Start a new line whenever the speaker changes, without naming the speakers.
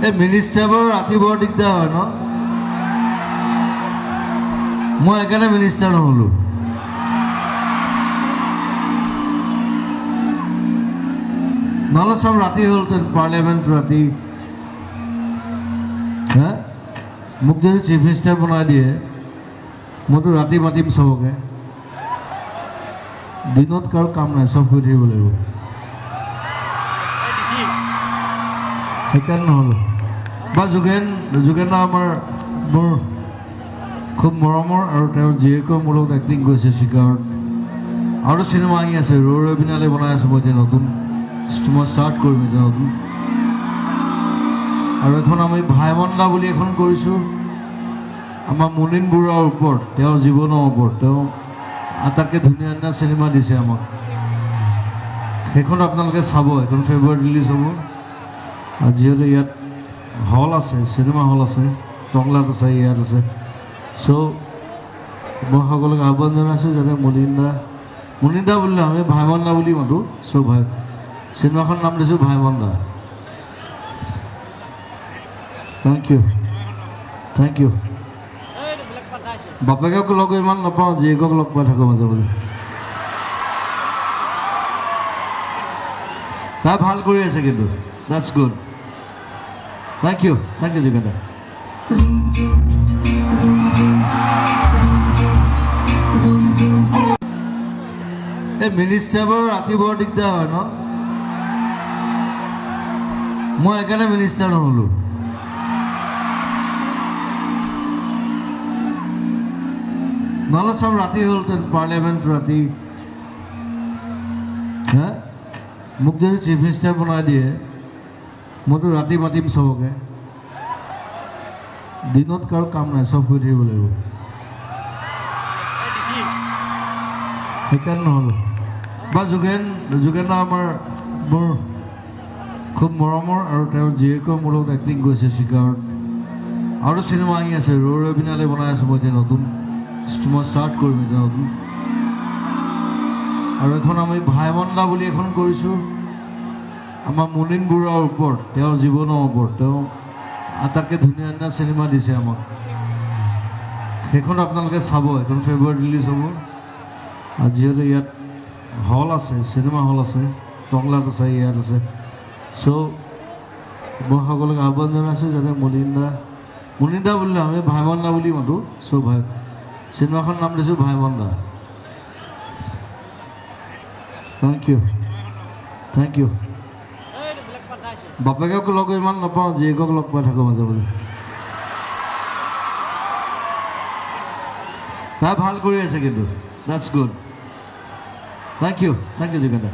এই মিনিষ্টাৰবোৰ ৰাতি বৰ দিগদাৰ হয় ন মই একাৰণে মিনিষ্টাৰ নহ'লোঁ নহ'লে চব ৰাতি হ'লহেঁতেন পাৰ্লিয়ামেণ্ট ৰাতি হা মোক যদি চিফ মিনিষ্টাৰ বনাই দিয়ে মইতো ৰাতি মাতিম চবকে দিনত কাৰো কাম নাই চব শুই থাকিব লাগিব সেইকাৰণে নহ'লোঁ বা যোগেন আমাৰ মোৰ খুব মৰমৰ আৰু তেওঁৰ জীয়েকৰ মোৰ লগত এক্টিং কৰিছে চিকাৰত আৰু চিনেমা আহি আছে ৰৈ বিনালে বনাই আছোঁ মই এতিয়া নতুন মই ষ্টাৰ্ট কৰিম এতিয়া নতুন আৰু এখন আমি ভাইমন্দা বুলি এখন কৰিছোঁ আমাৰ মুনীন বৰুৱাৰ ওপৰত তেওঁৰ জীৱনৰ ওপৰত তেওঁ আটাইতকৈ ধুনীয়া ধুনীয়া চিনেমা দিছে আমাক সেইখন আপোনালোকে চাব এখন ফেব্ৰুৱাৰীত ৰিলিজ হ'ব আৰু যিহেতু ইয়াত হল আছে চিনেমা হল আছে টংলাত আছে ইয়াত আছে চ' মই সকলোকে আহ্বান জনাইছোঁ যাতে মুনীন দা বুলিলে আমি ভাইমন্দা বুলি মাতোঁ চ' চিনেমাখন নাম দিছোঁ ভাইমন্দা থেংক ইউ বাপেকক লগ ইমান নাপাওঁ জীয়েকক লগ পাই থাকোঁ মাজে মাজে তাই ভাল কৰি আছে কিন্তু that's good thank you Jogen da এই মিনিষ্টাৰবোৰ ৰাতি বৰ দিগদাৰ হয় ন মই একাৰণে মিনিষ্টাৰ নহ'লোঁ নহ'লে চব ৰাতি হ'লহেঁতেন পাৰ্লিয়ামেণ্ট ৰাতি হা মোক যদি চিফ মিনিষ্টাৰ বনাই দিয়ে মইতো ৰাতি মাতিম চবকে দিনত কাৰো কাম নাই চব শুই থাকিব লাগিব সেইকাৰণে নহ'লোঁ বা যোগেন আমাৰ মোৰ খুব মৰমৰ আৰু তেওঁৰ জীয়েকৰ মোৰ লগত এক্টিং কৰিছে চিকাৰত আৰু চিনেমা আহি আছে ৰৈ বিনালে বনাই আছোঁ মই এতিয়া নতুন মই ষ্টাৰ্ট কৰিম এতিয়া নতুন আৰু এখন আমি ভাইমন্দা বুলি এখন কৰিছোঁ আমাৰ মুনীন বৰুৱাৰ ওপৰত তেওঁৰ জীৱনৰ ওপৰত তেওঁ আটাইতকৈ ধুনীয়া ধুনীয়া চিনেমা দিছে আমাক সেইখন আপোনালোকে চাব এখন ফেব্ৰুৱাৰীত ৰিলিজ হ'ব আৰু যিহেতু ইয়াত হল আছে চিনেমা হল আছে টংলাত আছে ইয়াত আছে চ' মই সকলোকে আহ্বান জনাইছোঁ যাতে মুনীন দা বুলিলে আমি ভাইমন্দা বুলি মাতোঁ চ' চিনেমাখন নাম দিছোঁ ভাইমন্দা থেংক ইউ বাপেকক লগ ইমান নাপাওঁ জীয়েকক লগ পাই থাকোঁ মাজে মাজে তাই ভাল কৰি আছে কিন্তু that's good thank you Jogen da